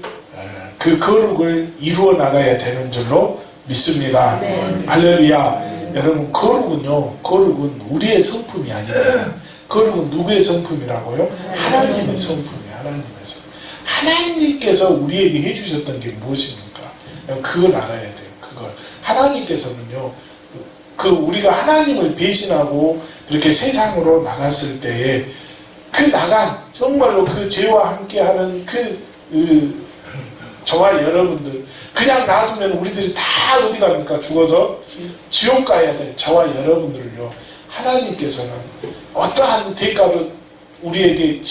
그 거룩을 이루어 나가야 되는 줄로 믿습니다. 할렐루야. 여러분, 거룩은 우리의 성품이 아닙니다. 거룩은 누구의 성품이라고요? 하나님의 성품이에요. 하나님의 성품. 하나님께서 우리에게 해주셨던 게 무엇입니까? 그걸 알아야 돼요. 그걸. 하나님께서는요, 우리가 하나님을 배신하고 이렇게 세상으로 나갔을 때에 정말로 그 죄와 함께하는 저와 여러분들, 그냥 놔두면 우리들이 다 어디 갑니까? 죽어서 지옥 가야 돼. 저와 여러분들을요, 하나님께서는 어떠한 대가를 우리에게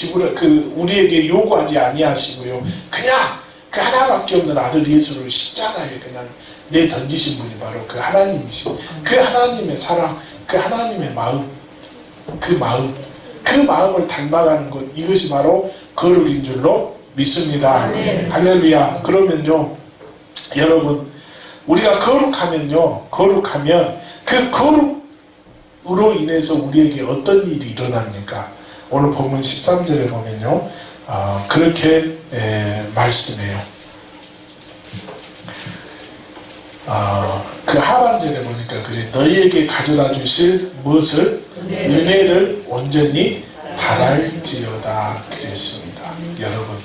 우리에게 요구하지 아니하시고요, 그냥 그 하나밖에 없는 아들 예수를 십자가에 그냥 내던지신 분이 바로 그 하나님이신, 그 하나님의 사랑, 그 하나님의 마음, 그 마음을 닮아가는 것, 이것이 바로 거룩인 줄로 믿습니다. 할렐루야. 그러면요, 여러분, 우리가 거룩하면 그 거룩으로 인해서 우리에게 어떤 일이 일어납니까? 오늘 본문 13절에 보면요, 그렇게 말씀해요. 그 하반절에 보니까 그래, 너희에게 가져다 주실 무엇을? 은혜를 온전히 바랄지어다 그랬습니다. 여러분,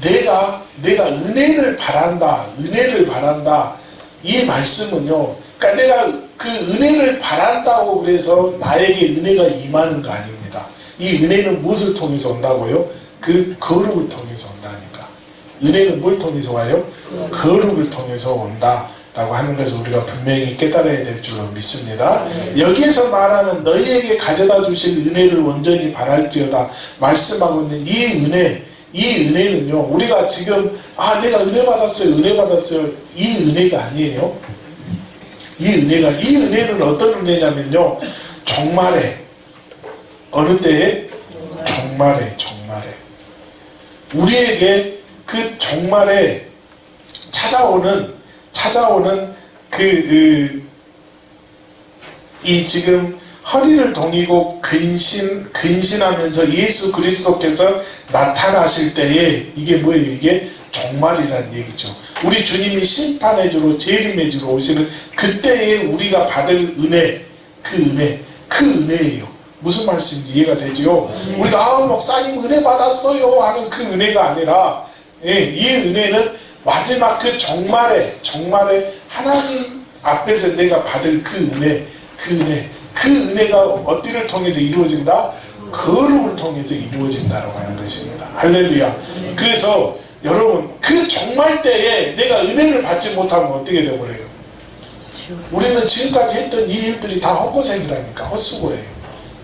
내가 은혜를 바란다 이 말씀은요, 그러니까 내가 그 은혜를 바란다고 그래서 나에게 은혜가 임하는 거 아닙니다. 이 은혜는 무엇을 통해서 온다고요? 그 거룩을 통해서 온다니까. 은혜는 뭘 통해서 와요? 거룩을 통해서 온다라고 하는 것을 우리가 분명히 깨달아야 될 줄로 믿습니다. 여기에서 말하는 너희에게 가져다 주실 은혜를 온전히 바랄지어다 말씀하고 있는 이 은혜는요, 우리가 지금 내가 은혜 받았어요 이 은혜가 아니에요. 이 은혜는 어떤 은혜냐면요, 종말에, 어느 때에? 종말에 우리에게 그 종말에 찾아오는 이 지금 허리를 동이고 근신하면서 예수 그리스도께서 나타나실 때에 이게 뭐예요? 이게 종말이라는 얘기죠. 우리 주님이 심판의 주로 재림의 주로 오시는 그때에 우리가 받을 은혜, 그 은혜예요. 무슨 말씀인지 이해가 되죠? 우리가 목사님 은혜 받았어요 하는 그 은혜가 아니라, 이 은혜는 마지막 그 종말에 하나님 앞에서 내가 받을 그 은혜가 어디를 통해서 이루어진다? 거룩을 통해서 이루어진다라고 하는 것입니다. 할렐루야. 그래서 여러분, 그 종말 때에 내가 은혜를 받지 못하면 어떻게 되버려요? 우리는 지금까지 했던 이 일들이 다 헛고생이라니까, 헛수고예요.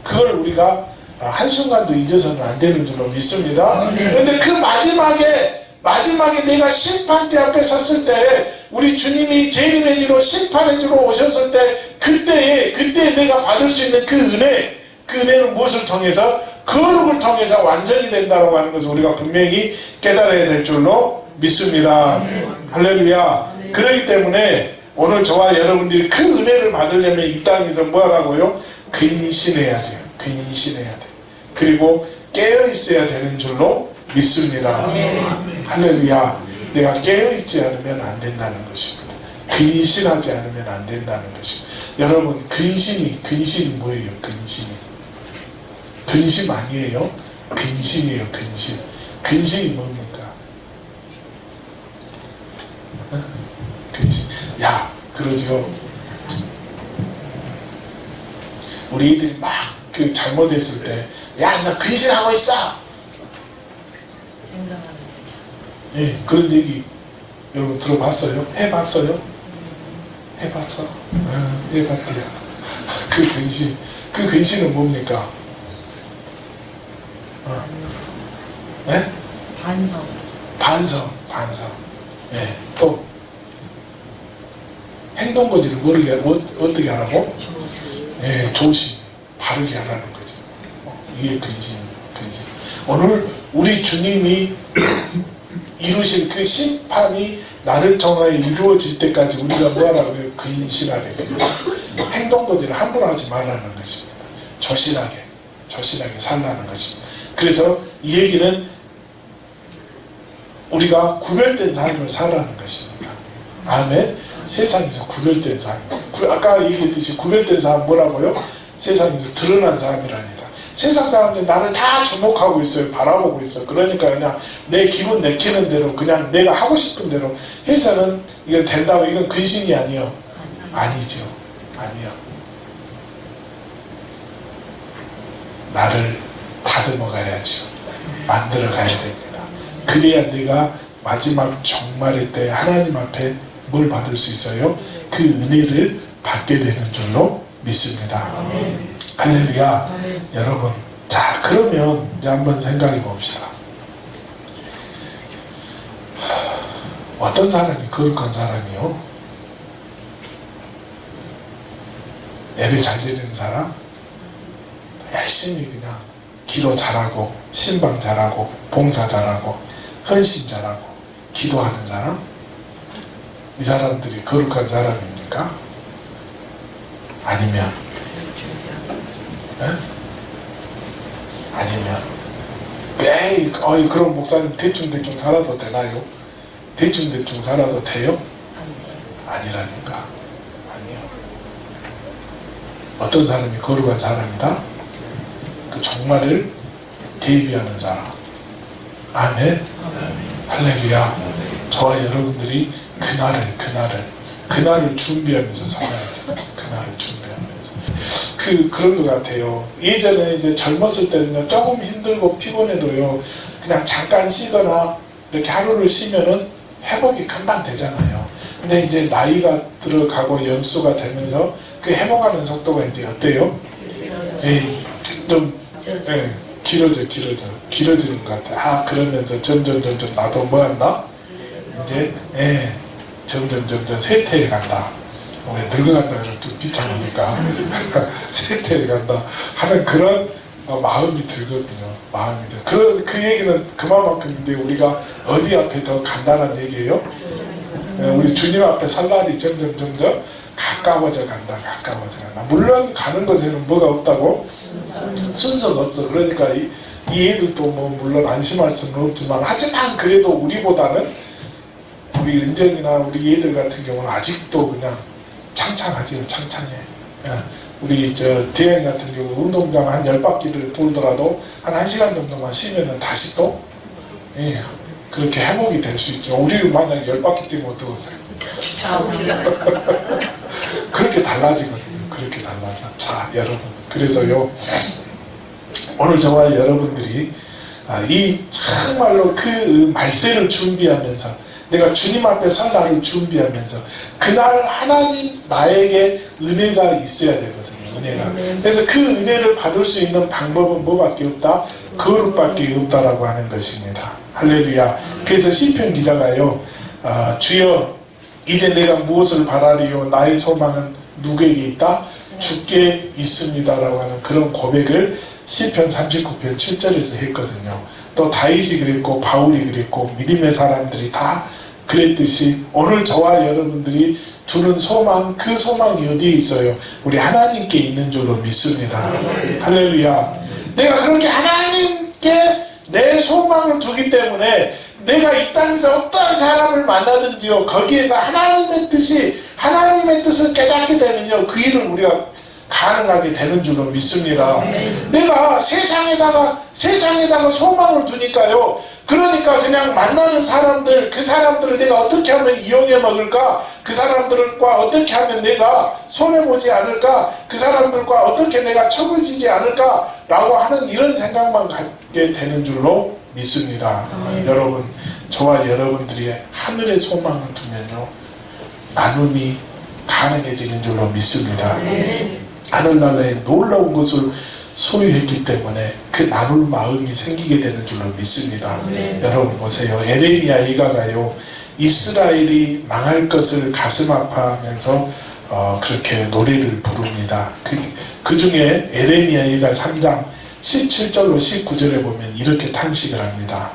그걸 우리가 한순간도 잊어서는 안 되는 줄로 믿습니다. 그런데 그 마지막에 내가 심판대 앞에 섰을 때, 우리 주님이 재림의 주로 심판의 주로 오셨을 때, 그때에 내가 받을 수 있는 그 은혜는 무엇을 통해서? 거룩을 통해서 완성이 된다고 하는 것을 우리가 분명히 깨달아야 될 줄로 믿습니다. 할렐루야. 그렇기 때문에 오늘 저와 여러분들이 그 은혜를 받으려면 이 땅에서 뭐 하라고요? 근신해야 돼요. 그리고 깨어있어야 되는 줄로 믿습니다. 할렐루야. 내가 깨어있지 않으면 안 된다는 것입니다. 근신하지 않으면 안 된다는 것입니다. 여러분, 근신이 뭐예요? 근심 아니에요? 근신이에요. 근신이 뭡니까? 근신. 야, 그러죠. 우리 애들이 막 그 잘못했을 때, 야, 나 근신하고 있어. 생각하는 거죠. 예, 그런 얘기 여러분 들어봤어요? 해봤어요? 해봤어? 해봤대요. 그 근신은 뭡니까? 네? 반성. 예, 또 행동 거지를 어떻게 하라고? 예, 조심, 바르게 하라는 거죠. 이게 근신. 오늘 우리 주님이 이루실 그 심판이 나를 통하여 이루어질 때까지 우리가 뭐하라고요? 근신하래. 행동 거지를 함부로 하지 말라는 것입니다. 조신하게 살라는 것입니다. 그래서 이 얘기는 우리가 구별된 삶을 살라는 것입니다. 아멘. 세상에서 구별된 삶. 아까 얘기했듯이 구별된 삶 뭐라고요? 세상에서 드러난 삶이라니까. 세상 사람들이 나를 다 주목하고 있어요. 바라보고 있어. 그러니까 그냥 내 기분 내키는 대로 그냥 내가 하고 싶은 대로 해서는 이건 된다고. 이건 근신이 아니요. 아니죠. 아니요. 나를 다듬어 가야죠. 만들어 가야 됩니다. 그래야 내가 마지막 종말의 때 하나님 앞에 뭘 받을 수 있어요? 그 은혜를 받게 되는 줄로 믿습니다. 할렐루야. 여러분, 자, 그러면 이제 한번 생각해 봅시다. 어떤 사람이 거룩한 사람이요? 예배 잘 드리는 사람? 열심히 그냥 기도 잘하고 신방 잘하고 봉사 잘하고 헌신 잘하고 기도하는 사람? 이 사람들이 거룩한 사람입니까? 아니면 아니면 에이 그럼 목사님 대충 살아도 되나요? 대충 살아도 돼요? 아니라니까. 아니요. 어떤 사람이 거룩한 사람이다? 그 종말을 대비하는 사람. 아멘. 할렐루야. 저와 여러분들이 그날을 준비하면서 살아야 돼요. 그날을 준비하면서. 그런 것 같아요. 예전에 이제 젊었을 때는 조금 힘들고 피곤해도요, 그냥 잠깐 쉬거나 이렇게 하루를 쉬면은 회복이 금방 되잖아요. 근데 이제 나이가 들어가고 연수가 되면서 그 회복하는 속도가 이제 어때요? 좀 길어지는 것 같아요. 그러면서 점점 나도 뭐 한다? 이제 점점 쇠퇴해 간다. 왜 늙어간다 그러면 좀 비참하니까 쇠퇴해 간다 하는 그런 마음이 들거든요. 그 얘기는 그만큼 이제 우리가 어디 앞에 더 간다는 얘기예요. 우리 주님 앞에 설 날이 점점 가까워져 간다. 물론 가는 것에는 뭐가 없다고? 순서가 없어. 그러니까 이 애들도 뭐 물론 안심할 수는 없지만, 하지만 그래도 우리보다는 우리 은정이나 우리 애들 같은 경우는 아직도 그냥 창창하지요. 창창해. 우리 대행 같은 경우 운동장 한 10바퀴를 돌더라도 한 1시간 정도만 쉬면은 다시 또 그렇게 회복이 될 수 있죠. 우리는 만약에 10바퀴 뛰면 어떠겠어요? 그렇게 달라지거든요. 그렇게 달라져. 자, 여러분, 그래서요, 오늘 저와 여러분들이 이 정말로 그 말세를 준비하면서, 내가 주님 앞에 설 날을 준비하면서, 그날 하나님 나에게 은혜가 있어야 되거든요. 은혜가. 그래서 그 은혜를 받을 수 있는 방법은 뭐밖에 없다? 거룩밖에 없다라고 하는 것입니다. 할렐루야. 그래서 시편 기자가요, 주여 이제 내가 무엇을 바라리요? 나의 소망은 누구에게 있다? 주께 있습니다라고 하는 그런 고백을 시편 39편 7절에서 했거든요. 또 다윗이 그랬고 바울이 그랬고 믿음의 사람들이 다 그랬듯이, 오늘 저와 여러분들이 두는 소망, 그 소망이 어디에 있어요? 우리 하나님께 있는 줄로 믿습니다. 할렐루야. 내가 그렇게 하나님께 내 소망을 두기 때문에 내가 이 땅에서 어떤 사람을 만나든지요, 거기에서 하나님의 뜻을 깨닫게 되면요, 그 일을 우리가 가능하게 되는 줄로 믿습니다. 내가 세상에다가 소망을 두니까요, 그러니까 그냥 만나는 사람들, 그 사람들을 내가 어떻게 하면 이용해 먹을까, 그 사람들과 어떻게 하면 내가 손해보지 않을까, 그 사람들과 어떻게 내가 척을 지지 않을까 라고 하는 이런 생각만 갖게 되는 줄로 믿습니다. 여러분, 저와 여러분들이 하늘의 소망을 두면요, 나눔이 가능해지는 줄로 믿습니다. 하늘나라에 놀라운 것을 소유했기 때문에 그 나눌 마음이 생기게 되는 줄로 믿습니다. 여러분 보세요. 에레미야 예가가요, 이스라엘이 망할 것을 가슴 아파하면서 그렇게 노래를 부릅니다. 그 중에 에레미야 예가 3장 17절로 19절에 보면 이렇게 탄식을 합니다.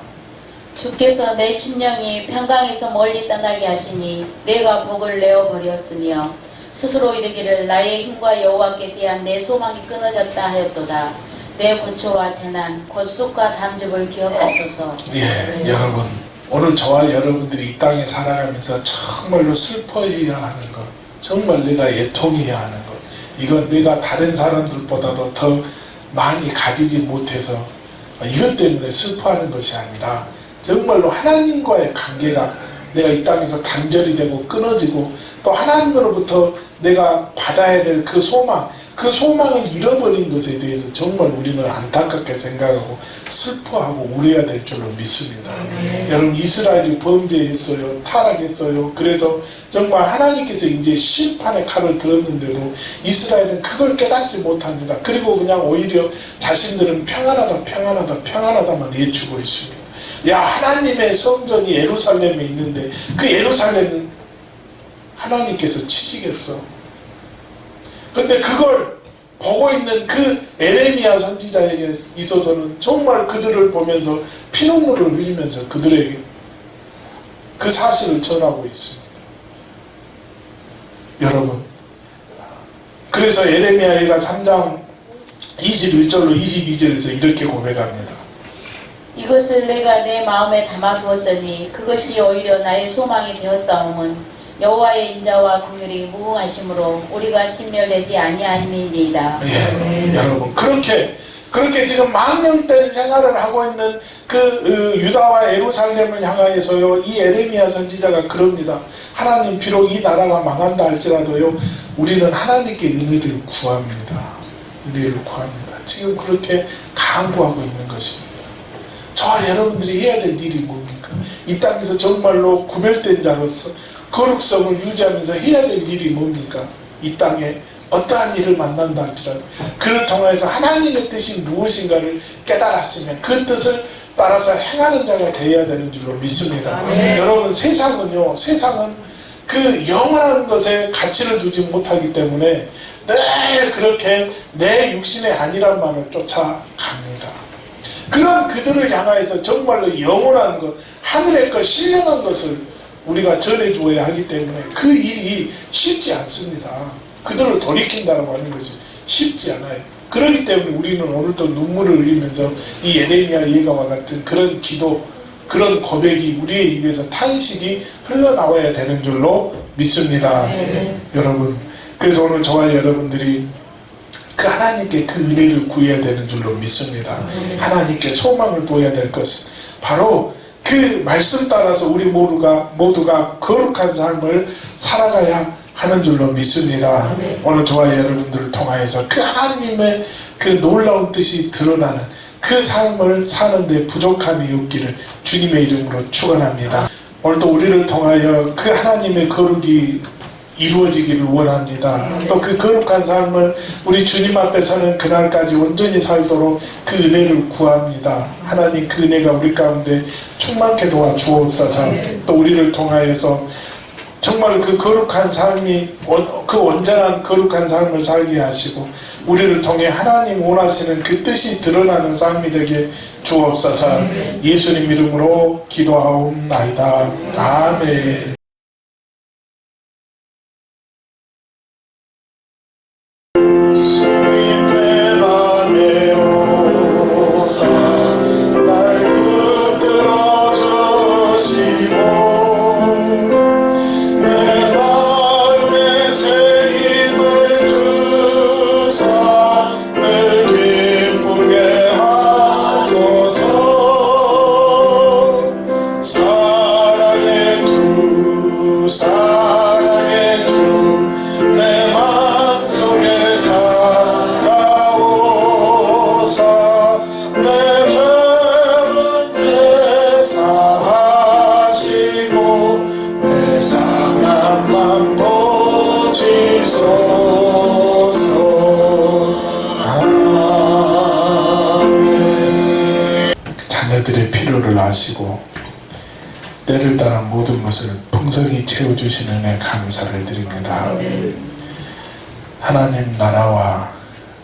주께서 내 심령이 평강에서 멀리 떠나게 하시니 내가 복을 내어버렸으며 스스로 이르기를 나의 힘과 여호와께 대한 내 소망이 끊어졌다 하였도다. 내 고초와 재난 곧 쑥과 담즙을 기억하소서. 예, 여러분, 오늘 저와 여러분들이 이 땅에 살아가면서 정말로 슬퍼해야 하는 것, 정말 내가 애통해야 하는 것, 이건 내가 다른 사람들보다도 더 많이 가지지 못해서 이것 때문에 슬퍼하는 것이 아니라 정말로 하나님과의 관계가 내가 이 땅에서 단절이 되고 끊어지고, 또 하나님으로부터 내가 받아야 될 그 소망을 잃어버린 것에 대해서 정말 우리는 안타깝게 생각하고 슬퍼하고 울어야 될 줄로 믿습니다. 여러분, 이스라엘이 범죄했어요, 타락했어요. 그래서 정말 하나님께서 이제 심판의 칼을 들었는데도 이스라엘은 그걸 깨닫지 못합니다. 그리고 그냥 오히려 자신들은 평안하다만 외치고 있습니다. 야, 하나님의 성전이 예루살렘에 있는데 그 예루살렘은 하나님께서 치시겠어. 근데 그걸 보고 있는 그 에레미야 선지자에게 있어서는 정말 그들을 보면서 피눈물을 흘리면서 그들에게 그 사실을 전하고 있습니다. 여러분, 그래서 에레미야가 3장 21절로 22절에서 이렇게 고백합니다. 이것을 내가 내 마음에 담아두었더니 그것이 오히려 나의 소망이 되었사오면 여호와의 인자와 긍휼이 무궁하심으로 우리가 진멸되지 아니함인지이다. 예, 여러분, 그렇게 지금 망령된 생활을 하고 있는 그 유다와 예루살렘을 향하여서요, 이 에레미야 선지자가 그럽니다. 하나님, 비록 이 나라가 망한다 할지라도요, 우리는 하나님께 은혜를 구합니다. 지금 그렇게 간구하고 있는 것입니다. 저와 여러분들이 해야 될 일이 뭡니까? 이 땅에서 정말로 구별된 자로서 거룩성을 유지하면서 해야 될 일이 뭡니까? 이 땅에 어떠한 일을 만난다 할지라도 그를 통해서 하나님의 뜻이 무엇인가를 깨달았으면 그 뜻을 따라서 행하는 자가 되어야 되는 줄로 믿습니다. 여러분, 세상은 그 영원한 것에 가치를 두지 못하기 때문에 늘 그렇게 내 육신의 안일함만을 쫓아갑니다. 그런 그들을 향하여서 정말로 영원한 것, 하늘의 것, 신령한 것을 우리가 전해주어야 하기 때문에 그 일이 쉽지 않습니다. 그들을 돌이킨다고 하는 것이 쉽지 않아요. 그렇기 때문에 우리는 오늘도 눈물을 흘리면서 이 에레미야 예가와 같은 그런 기도, 그런 고백이 우리의 입에서 탄식이 흘러나와야 되는 줄로 믿습니다. 여러분, 그래서 오늘 저와 여러분들이 그 하나님께 그 은혜를 구해야 되는 줄로 믿습니다. 하나님께 소망을 둬야 될 것은 바로 그 말씀 따라서 우리 모두가 거룩한 삶을 살아가야 하는 줄로 믿습니다. 오늘 저와 여러분들을 통하여서 그 하나님의 그 놀라운 뜻이 드러나는 그 삶을 사는데 부족함이 없기를 주님의 이름으로 축원합니다. 오늘도 우리를 통하여 그 하나님의 거룩이 이루어지기를 원합니다. 또 그 거룩한 삶을 우리 주님 앞에 서는 그날까지 온전히 살도록 그 은혜를 구합니다. 하나님, 그 은혜가 우리 가운데 충만케 도와주옵소서. 또 우리를 통하여서 정말 그 거룩한 삶이, 그 온전한 거룩한 삶을 살게 하시고 우리를 통해 하나님 원하시는 그 뜻이 드러나는 삶이 되게 주옵소서. 예수님 이름으로 기도하옵나이다. 아멘. 날 붙들어줘 인도하시고 때를 따라 모든 것을 풍성히 채워주시는 은혜 감사를 드립니다. 하나님 나라와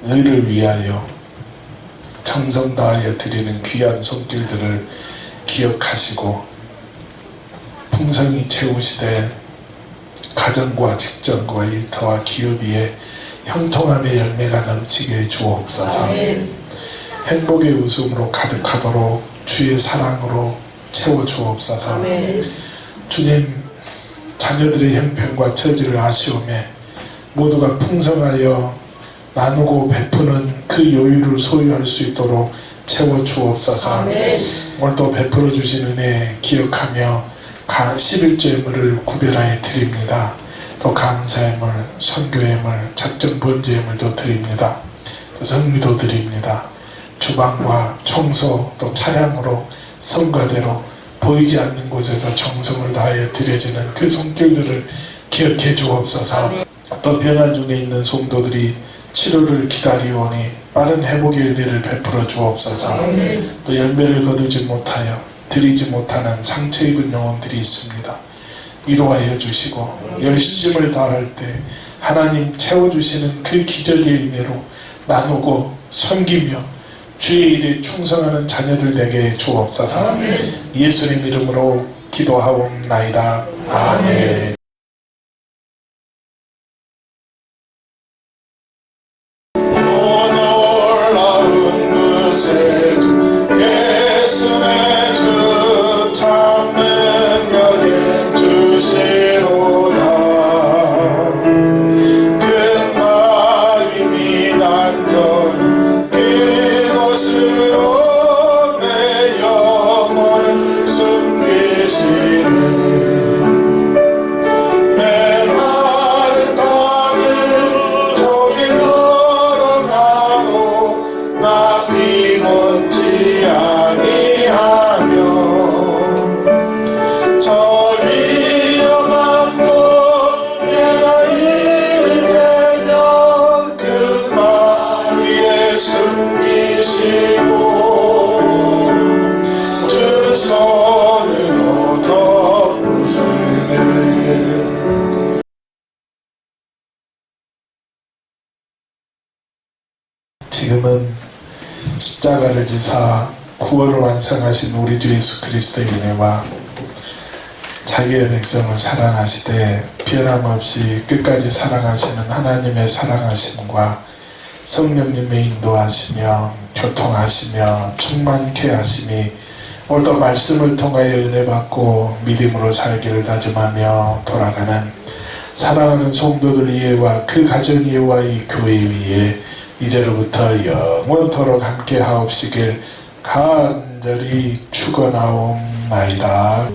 의를 위하여 정성 다하여 드리는 귀한 손길들을 기억하시고 풍성히 채우시되 가정과 직장과 일터와 기업 위에 형통함의 열매가 넘치게 해 주옵소서. 행복의 웃음으로 가득하도록 주의 사랑으로 채워 주옵소서. 주님, 자녀들의 형편과 처지를 아시오매 모두가 풍성하여 나누고 베푸는 그 여유를 소유할 수 있도록 채워 주옵소서. 오늘도 베풀어 주신 은혜 기억하며 11조의 물을 구별하여 드립니다. 또 감사의 물, 선교의 물, 작정 번제의 물도 드립니다. 또 성미도 드립니다. 주방과 청소 또 차량으로 성가대로 보이지 않는 곳에서 정성을 다하여 드려지는 그 손길들을 기억해 주옵소서. 또 병환 중에 있는 성도들이 치료를 기다리오니 빠른 회복의 은혜를 베풀어 주옵소서. 또 열매를 거두지 못하여 드리지 못하는 상처 입은 영혼들이 있습니다. 위로하여 주시고 열심을 다할 때 하나님 채워주시는 그 기적의 은혜로 나누고 섬기며 주의 일에 충성하는 자녀들 되게 주옵소서. 예수님 이름으로 기도하옵나이다. 아멘. 예수의 주 참는 여긴 주시로다. 큰 마음이 난전 그곳으로 내 영혼을 숨기시네. 메마른 땅을 조기 걸어가도 나 피곤치 아니하며 저 위험한 곳 내가 이르면 그 마 위에 숨기시고 주 손으로 덮으시네. 지금은 십자가를 지사 구원을 완성하신 우리 주 예수 그리스도의 은혜와 자기의 백성을 사랑하시되 변함없이 끝까지 사랑하시는 하나님의 사랑하심과 성령님의 인도하시며 교통하시며 충만케 하심이 오늘도 말씀을 통하여 은혜 받고 믿음으로 살기를 다짐하며 돌아가는 사랑하는 성도들 위에와 그 가정 위에와 이 교회 위에 이제로부터 영원토록 함께 하옵시길 간절히 축원하옵나이다.